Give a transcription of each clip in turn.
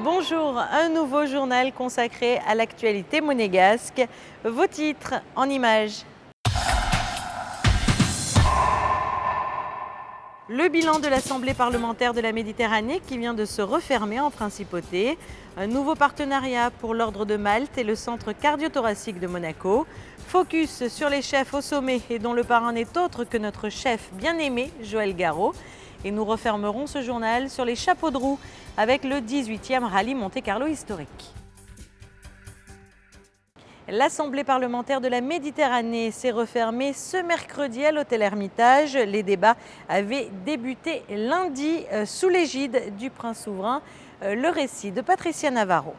Bonjour, un nouveau journal consacré à l'actualité monégasque. Vos titres en images. Le bilan de l'Assemblée parlementaire de la Méditerranée qui vient de se refermer en principauté. Un nouveau partenariat pour l'Ordre de Malte et le Centre cardio-thoracique de Monaco. Focus sur les chefs au sommet et dont le parrain n'est autre que notre chef bien-aimé, Joël Garreau. Et nous refermerons ce journal sur les chapeaux de roue avec le 18e rallye Monte-Carlo historique. L'Assemblée parlementaire de la Méditerranée s'est refermée ce mercredi à l'hôtel Hermitage. Les débats avaient débuté lundi sous l'égide du prince souverain. Le récit de Patricia Navarro.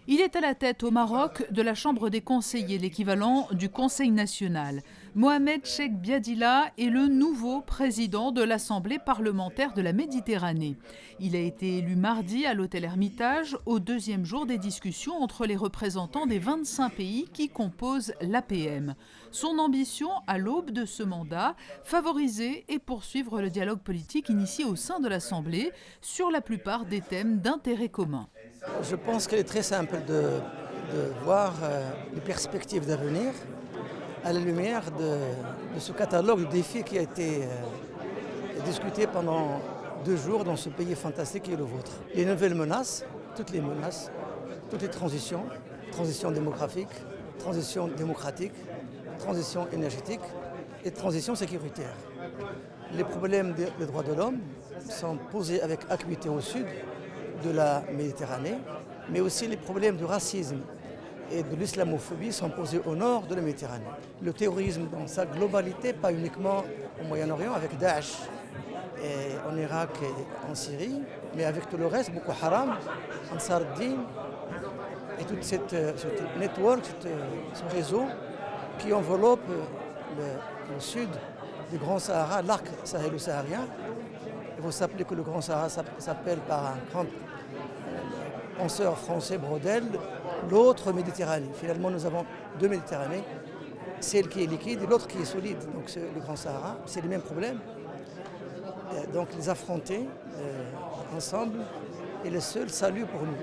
Il est à la tête au Maroc de la Chambre des conseillers, l'équivalent du Conseil national. Mohamed Cheikh Biadila est le nouveau président de l'Assemblée parlementaire de la Méditerranée. Il a été élu mardi à l'hôtel Hermitage au deuxième jour des discussions entre les représentants des 25 pays qui composent l'APM. Son ambition à l'aube de ce mandat, favoriser et poursuivre le dialogue politique initié au sein de l'Assemblée sur la plupart des thèmes d'intérêt commun. Je pense qu'il est très simple de voir les perspectives d'avenir à la lumière de ce catalogue de défis qui a été discuté pendant 2 jours dans ce pays fantastique qui est le vôtre. Les nouvelles menaces, toutes les transitions, transition démographique, transition démocratique, transition énergétique et transition sécuritaire. Les problèmes des droits de l'homme sont posés avec acuité au sud de la Méditerranée, mais aussi les problèmes du racisme et de l'islamophobie sont posés au nord de la Méditerranée. Le terrorisme dans sa globalité, pas uniquement au Moyen-Orient avec Daesh et en Irak et en Syrie, mais avec tout le reste, Boko Haram, Ansar ad-Din et toute cette network, ce réseau qui enveloppe le sud du Grand Sahara, l'arc sahélo-saharien. Il faut s'appeler que le Grand Sahara s'appelle par un grand penseur français, Brodel, l'autre Méditerranée. Finalement, nous avons 2 Méditerranées, celle qui est liquide et l'autre qui est solide. Donc le Grand Sahara, c'est les mêmes problèmes. Donc les affronter ensemble est le seul salut pour nous.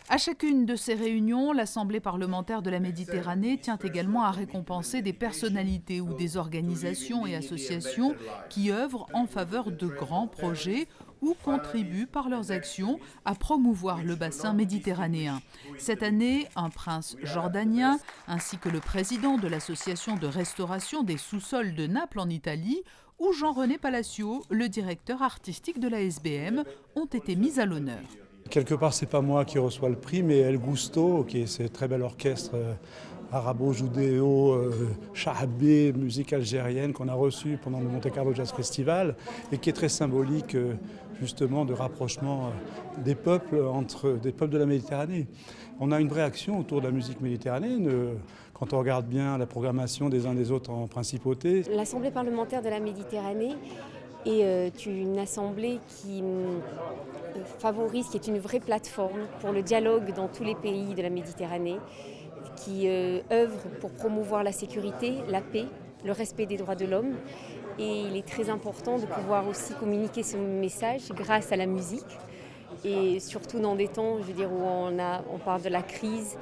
À chacune de ces réunions, l'Assemblée parlementaire de la Méditerranée tient également à récompenser des personnalités ou des organisations et associations qui œuvrent en faveur de grands projets ou contribuent par leurs actions à promouvoir le bassin méditerranéen. Cette année, un prince jordanien ainsi que le président de l'association de restauration des sous-sols de Naples en Italie ou Jean-René Palacio, le directeur artistique de la SBM, ont été mis à l'honneur. Quelque part, ce n'est pas moi qui reçois le prix, mais El Gusto, qui est ce très bel orchestre arabo-judéo, shahabé, musique algérienne qu'on a reçu pendant le Monte Carlo Jazz Festival et qui est très symbolique justement de rapprochement des peuples de la Méditerranée. On a une vraie action autour de la musique méditerranéenne. Quand on regarde bien la programmation des uns des autres en principauté. L'Assemblée parlementaire de la Méditerranée est une assemblée qui favorise, qui est une vraie plateforme pour le dialogue dans tous les pays de la Méditerranée, qui œuvre pour promouvoir la sécurité, la paix, le respect des droits de l'homme. Et il est très important de pouvoir aussi communiquer ce message grâce à la musique. Et surtout dans des temps, où on parle de la crise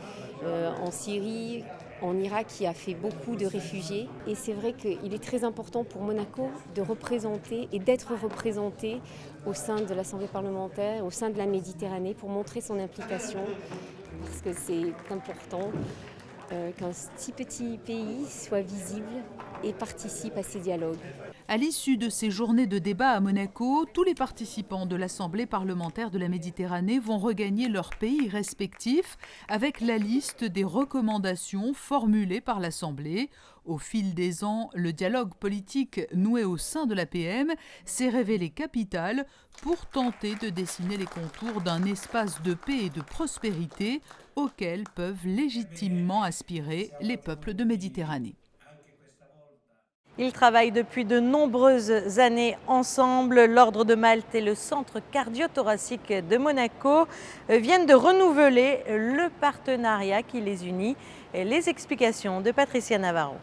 en Syrie, en Irak, qui a fait beaucoup de réfugiés. Et c'est vrai qu'il est très important pour Monaco de représenter et d'être représenté au sein de l'Assemblée parlementaire, au sein de la Méditerranée, pour montrer son implication, parce que c'est important qu'un si petit pays soit visible et participe à ces dialogues. À l'issue de ces journées de débat à Monaco, tous les participants de l'Assemblée parlementaire de la Méditerranée vont regagner leurs pays respectifs avec la liste des recommandations formulées par l'Assemblée. Au fil des ans, le dialogue politique noué au sein de l'APM s'est révélé capital pour tenter de dessiner les contours d'un espace de paix et de prospérité auquel peuvent légitimement aspirer les peuples de Méditerranée. Ils travaillent depuis de nombreuses années ensemble. L'Ordre de Malte et le Centre cardio-thoracique de Monaco viennent de renouveler le partenariat qui les unit. Les explications de Patricia Navarro.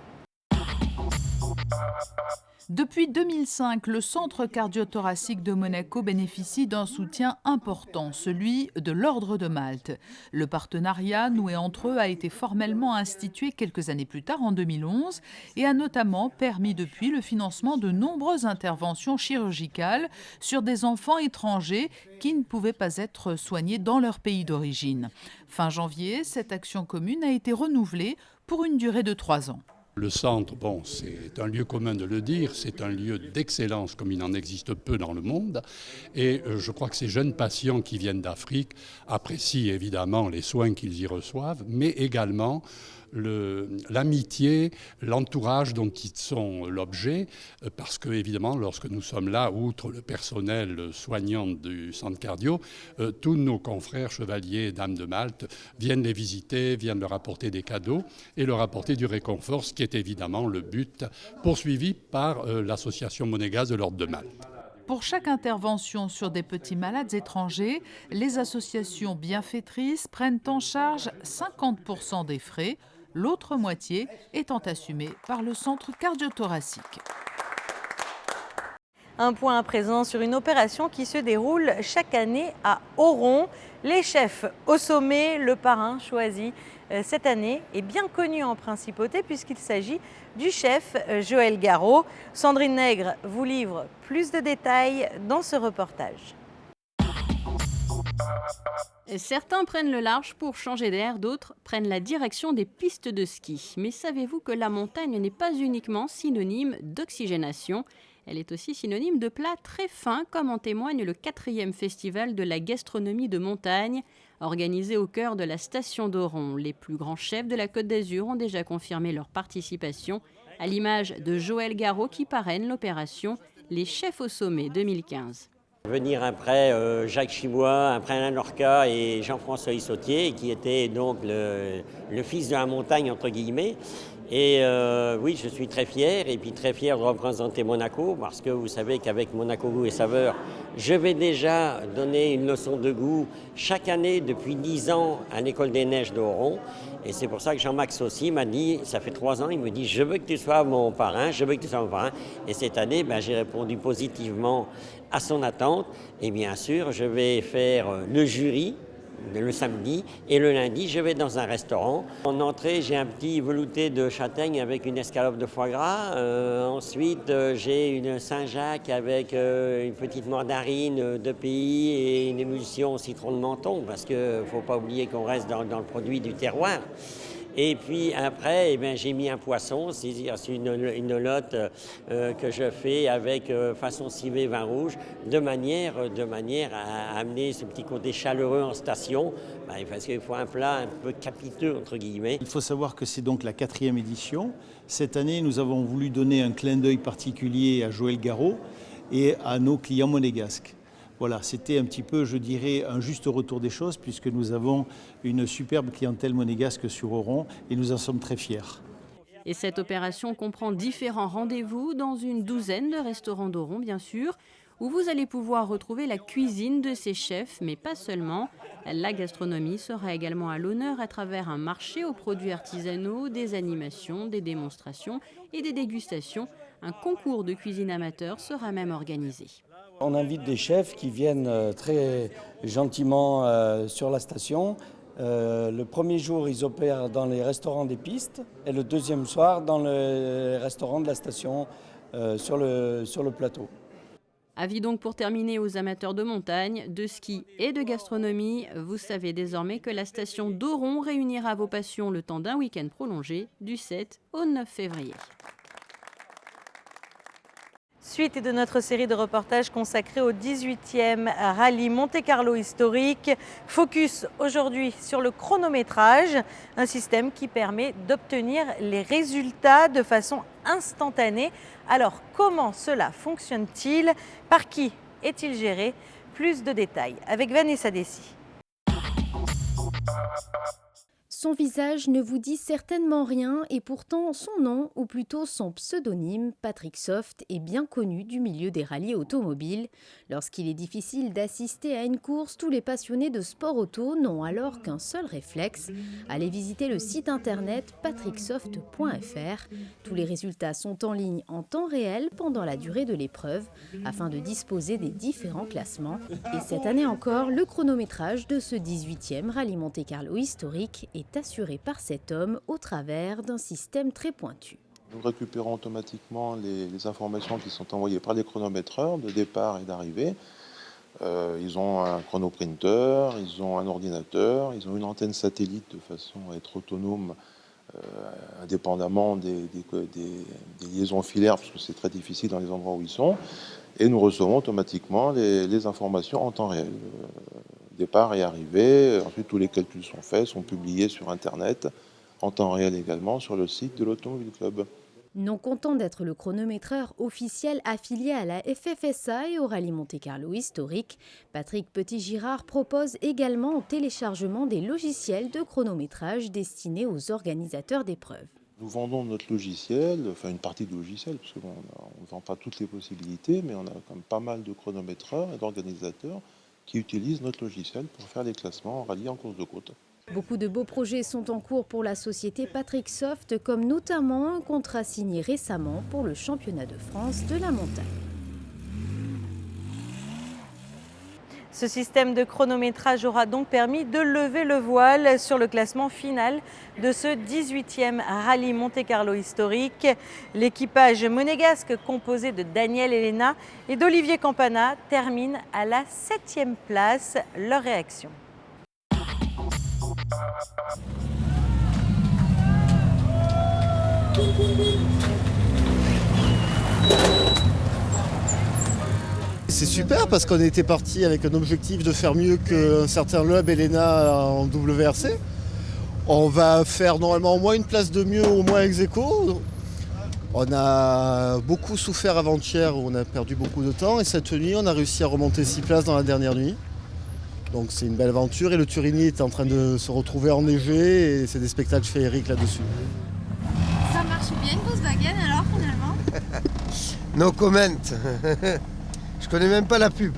Depuis 2005, le Centre cardio-thoracique de Monaco bénéficie d'un soutien important, celui de l'Ordre de Malte. Le partenariat noué entre eux a été formellement institué quelques années plus tard, en 2011, et a notamment permis depuis le financement de nombreuses interventions chirurgicales sur des enfants étrangers qui ne pouvaient pas être soignés dans leur pays d'origine. Fin janvier, cette action commune a été renouvelée pour une durée de 3 ans. Le centre, c'est un lieu commun de le dire, c'est un lieu d'excellence comme il en existe peu dans le monde. Et je crois que ces jeunes patients qui viennent d'Afrique apprécient évidemment les soins qu'ils y reçoivent, mais également l'amitié, l'entourage dont ils sont l'objet, parce que évidemment, lorsque nous sommes là, outre le personnel soignant du centre cardio, tous nos confrères chevaliers et dames de Malte viennent les visiter, viennent leur apporter des cadeaux et leur apporter du réconfort, ce qui est évidemment le but poursuivi par l'association monégasque de l'Ordre de Malte. Pour chaque intervention sur des petits malades étrangers, les associations bienfaitrices prennent en charge 50% des frais, l'autre moitié étant assumée par le centre cardio-thoracique. Un point à présent sur une opération qui se déroule chaque année à Oron. Les chefs au sommet, le parrain choisi cette année est bien connu en principauté puisqu'il s'agit du chef Joël Garreau. Sandrine Nègre vous livre plus de détails dans ce reportage. Certains prennent le large pour changer d'air, d'autres prennent la direction des pistes de ski. Mais savez-vous que la montagne n'est pas uniquement synonyme d'oxygénation ? Elle est aussi synonyme de plats très fins, comme en témoigne le 4e festival de la gastronomie de montagne, organisé au cœur de la station d'Oron. Les plus grands chefs de la Côte d'Azur ont déjà confirmé leur participation, à l'image de Joël Garreau qui parraine l'opération Les Chefs au Sommet 2015. Venir après Jacques Chimois, après Alain Lorca et Jean-François Issautier, qui était donc le fils de la montagne, entre guillemets. Et oui, je suis très fier, et puis très fier de représenter Monaco, parce que vous savez qu'avec Monaco Goût et Saveur, je vais déjà donner une leçon de goût chaque année depuis 10 ans à l'École des Neiges d'Oron. Et c'est pour ça que Jean-Max aussi m'a dit, ça fait 3 ans, il me dit « je veux que tu sois mon parrain, je veux que tu sois mon parrain ». Et cette année, j'ai répondu positivement à son attente. Et bien sûr, je vais faire le jury le samedi, et le lundi, je vais dans un restaurant. En entrée, j'ai un petit velouté de châtaigne avec une escalope de foie gras. Ensuite, j'ai une Saint-Jacques avec une petite mandarine de pays et une émulsion au citron de menton, parce qu'il ne faut pas oublier qu'on reste dans le produit du terroir. Et puis après, j'ai mis un poisson, c'est une lotte que je fais avec façon civet vin rouge, de manière à amener ce petit côté chaleureux en station, parce qu'il faut un plat un peu capiteux, entre guillemets. Il faut savoir que c'est donc la 4e édition. Cette année, nous avons voulu donner un clin d'œil particulier à Joël Garreau et à nos clients monégasques. Voilà, c'était un petit peu, je dirais, un juste retour des choses, puisque nous avons une superbe clientèle monégasque sur Oron et nous en sommes très fiers. Et cette opération comprend différents rendez-vous dans une douzaine de restaurants d'Oron, bien sûr, où vous allez pouvoir retrouver la cuisine de ces chefs, mais pas seulement. La gastronomie sera également à l'honneur à travers un marché aux produits artisanaux, des animations, des démonstrations et des dégustations. Un concours de cuisine amateur sera même organisé. On invite des chefs qui viennent très gentiment sur la station. Le premier jour, ils opèrent dans les restaurants des pistes et le deuxième soir, dans le restaurant de la station sur le plateau. Avis donc pour terminer aux amateurs de montagne, de ski et de gastronomie, vous savez désormais que la station d'Oron réunira vos passions le temps d'un week-end prolongé du 7 au 9 février. Suite de notre série de reportages consacrés au 18e rallye Monte-Carlo historique. Focus aujourd'hui sur le chronométrage, un système qui permet d'obtenir les résultats de façon instantanée. Alors comment cela fonctionne-t-il? Par qui est-il géré? Plus de détails avec Vanessa Dessy. Son visage ne vous dit certainement rien et pourtant son nom, ou plutôt son pseudonyme, Patrick Soft, est bien connu du milieu des rallyes automobiles. Lorsqu'il est difficile d'assister à une course, tous les passionnés de sport auto n'ont alors qu'un seul réflexe, aller visiter le site internet patricksoft.fr. Tous les résultats sont en ligne en temps réel pendant la durée de l'épreuve afin de disposer des différents classements. Et cette année encore, le chronométrage de ce 18e rallye Monte-Carlo historique est assuré par cet homme au travers d'un système très pointu. Nous récupérons automatiquement les informations qui sont envoyées par les chronométreurs de départ et d'arrivée. Ils ont un chronoprinter, ils ont un ordinateur, ils ont une antenne satellite de façon à être autonome indépendamment des liaisons filaires, parce que c'est très difficile dans les endroits où ils sont. Et nous recevons automatiquement les informations en temps réel. Départ et arrivée, ensuite tous les calculs sont faits, sont publiés sur Internet, en temps réel également sur le site de l'Automobile Club. Non content d'être le chronométreur officiel affilié à la FFSA et au rallye Monte-Carlo historique, Patrick Petit-Girard propose également au téléchargement des logiciels de chronométrage destinés aux organisateurs d'épreuves. Nous vendons notre logiciel, enfin une partie du logiciel, parce qu'on ne vend pas toutes les possibilités, mais on a quand même pas mal de chronométreurs et d'organisateurs qui utilisent notre logiciel pour faire les classements en rallye en course de côte. Beaucoup de beaux projets sont en cours pour la société Patrick Soft, comme notamment un contrat signé récemment pour le championnat de France de la montagne. Ce système de chronométrage aura donc permis de lever le voile sur le classement final de ce 18e rallye Monte-Carlo historique. L'équipage monégasque composé de Daniel Elena et d'Olivier Campana termine à la 7e place. Leur réaction. C'est super parce qu'on était parti avec un objectif de faire mieux qu'un certain Loeb Elena en WRC. On va faire normalement au moins une place de mieux, au moins ex aequo. On a beaucoup souffert avant-hier, on a perdu beaucoup de temps et cette nuit on a réussi à remonter 6 places dans la dernière nuit. Donc c'est une belle aventure et le Turini est en train de se retrouver enneigé et c'est des spectacles féeriques là-dessus. Ça marche bien une Volkswagen alors finalement? No comment. Je connais même pas la pub.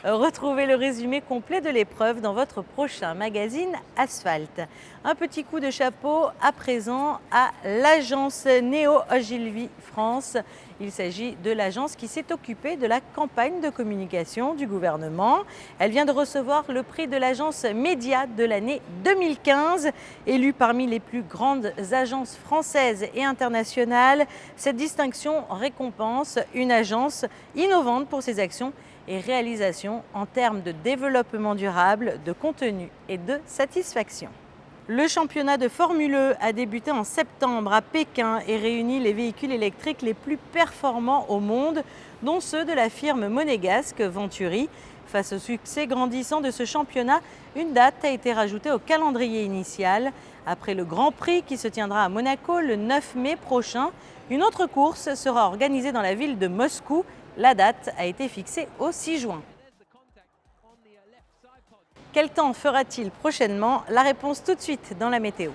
Retrouvez le résumé complet de l'épreuve dans votre prochain magazine Asphalte. Un petit coup de chapeau à présent à l'agence Neo Ogilvy France. Il s'agit de l'agence qui s'est occupée de la campagne de communication du gouvernement. Elle vient de recevoir le prix de l'agence Média de l'année 2015. Élue parmi les plus grandes agences françaises et internationales, cette distinction récompense une agence innovante pour ses actions et réalisations en termes de développement durable, de contenu et de satisfaction. Le championnat de Formule E a débuté en septembre à Pékin et réunit les véhicules électriques les plus performants au monde, dont ceux de la firme monégasque Venturi. Face au succès grandissant de ce championnat, une date a été rajoutée au calendrier initial. Après le Grand Prix qui se tiendra à Monaco le 9 mai prochain, une autre course sera organisée dans la ville de Moscou. La date a été fixée au 6 juin. Quel temps fera-t-il prochainement? La réponse tout de suite dans la météo.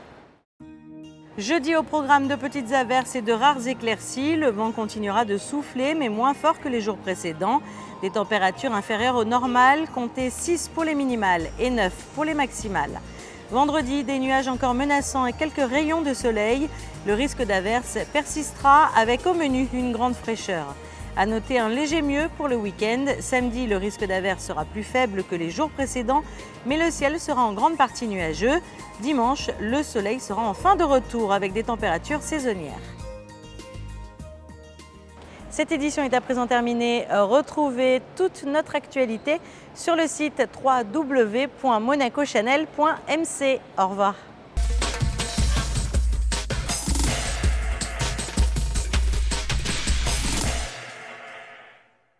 Jeudi, au programme de petites averses et de rares éclaircies, le vent continuera de souffler mais moins fort que les jours précédents. Des températures inférieures au normal, comptez 6 pour les minimales et 9 pour les maximales. Vendredi, des nuages encore menaçants et quelques rayons de soleil. Le risque d'averses persistera avec au menu une grande fraîcheur. À noter un léger mieux pour le week-end. Samedi, le risque d'averse sera plus faible que les jours précédents, mais le ciel sera en grande partie nuageux. Dimanche, le soleil sera en fin de retour avec des températures saisonnières. Cette édition est à présent terminée. Retrouvez toute notre actualité sur le site www.monacochanel.mc. Au revoir.